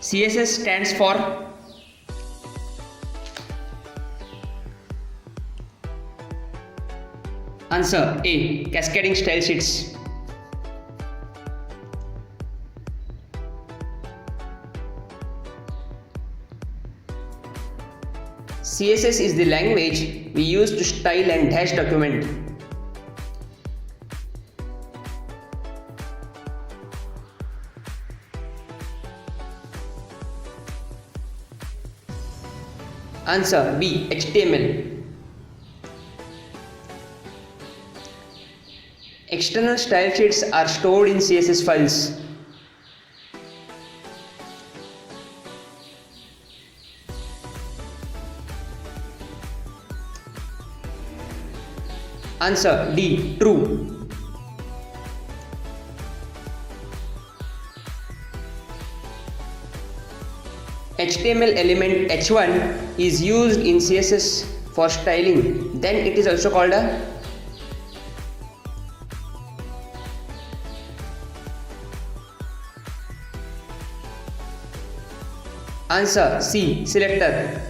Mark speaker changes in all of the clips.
Speaker 1: CSS stands for answer A. Cascading style sheets. CSS is the language we use to style and dash document. Answer B. HTML. External style sheets are stored in CSS files. Answer D. True. HTML element h1 is used in CSS for styling. Then it is also called a answer C. Selector.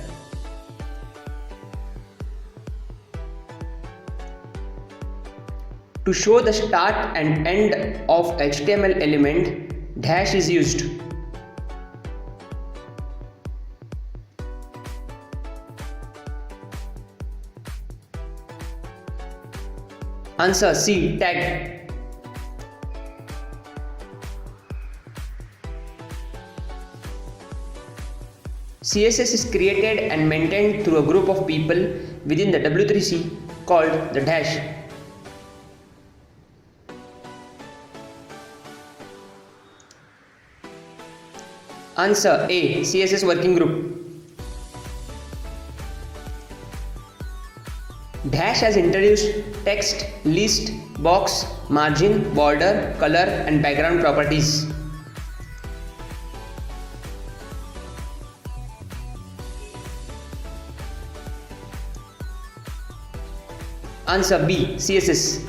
Speaker 1: To show the start and end of HTML element, dash is used. Answer C. Tag. CSS is created and maintained through a group of people within the W3C called the dash. Answer A. CSS working group. Dash has introduced text, list, box, margin, border, color and background properties. Answer B. CSS.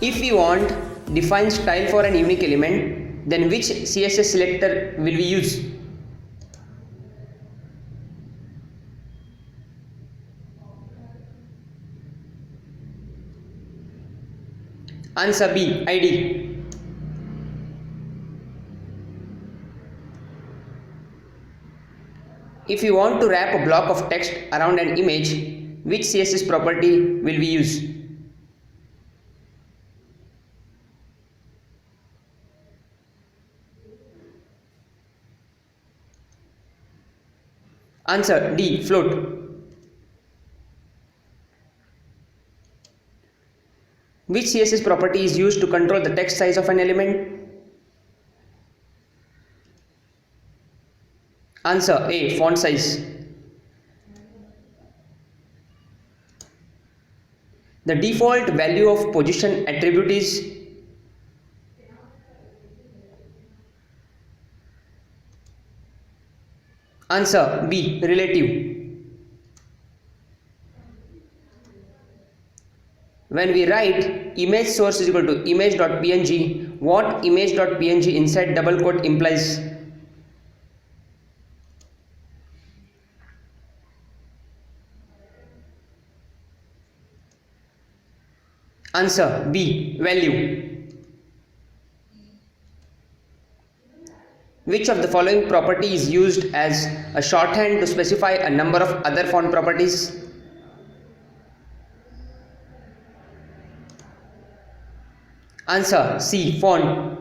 Speaker 1: If we want define style for an unique element, then which CSS selector will we use? Answer B. ID. If you want to wrap a block of text around an image, which CSS property will we use? Answer D. Float. Which CSS property is used to control the text size of an element? Answer A. Font size. The default value of position attribute is answer B. Relative. When we write image source is equal to image.png, what image.png inside double quote implies? Answer B. Value. Which of the following property is used as a shorthand to specify a number of other font properties? Answer C. Font.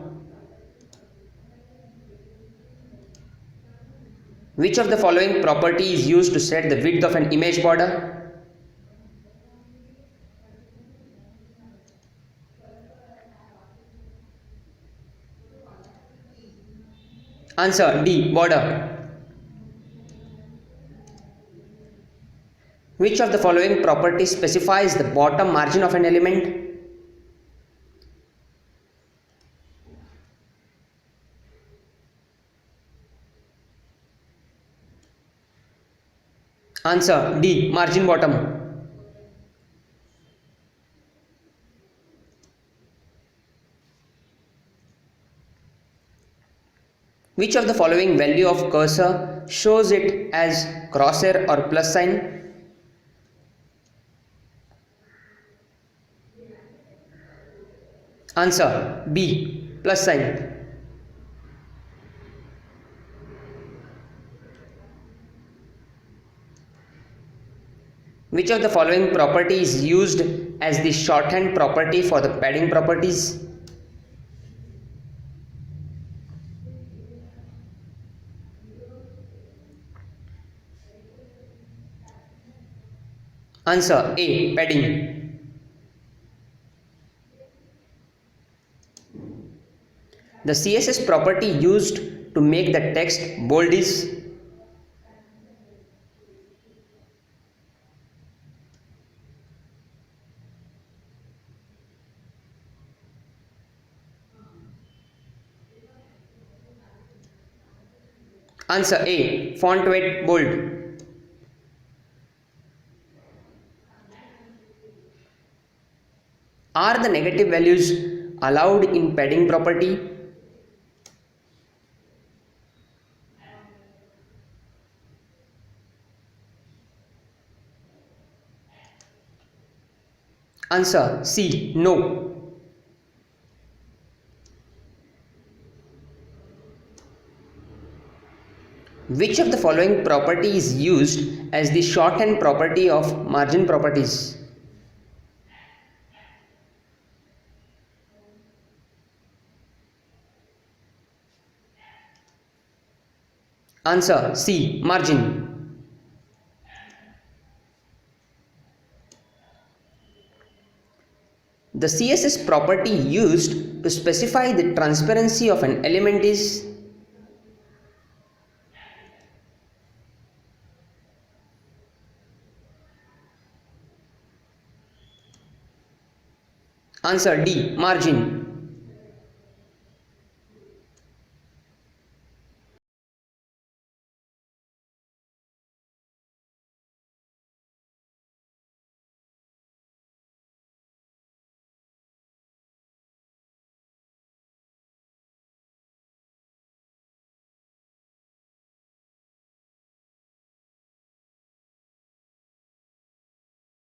Speaker 1: Which of the following property is used to set the width of an image border? Answer D. Border. Which of the following property specifies the bottom margin of an element? Answer D. Margin bottom. Which of the following value of cursor shows it as crosshair or plus sign? Answer B, plus sign. Which of the following property is used as the shorthand property for the padding properties? Answer A, padding. The CSS property used to make the text bold is? Answer A, font weight bold. Are the negative values allowed in padding property? Answer C, no. Which of the following property is used as the shorthand property of margin properties? Answer C, margin. The CSS property used to specify the transparency of an element is? Answer D, margin.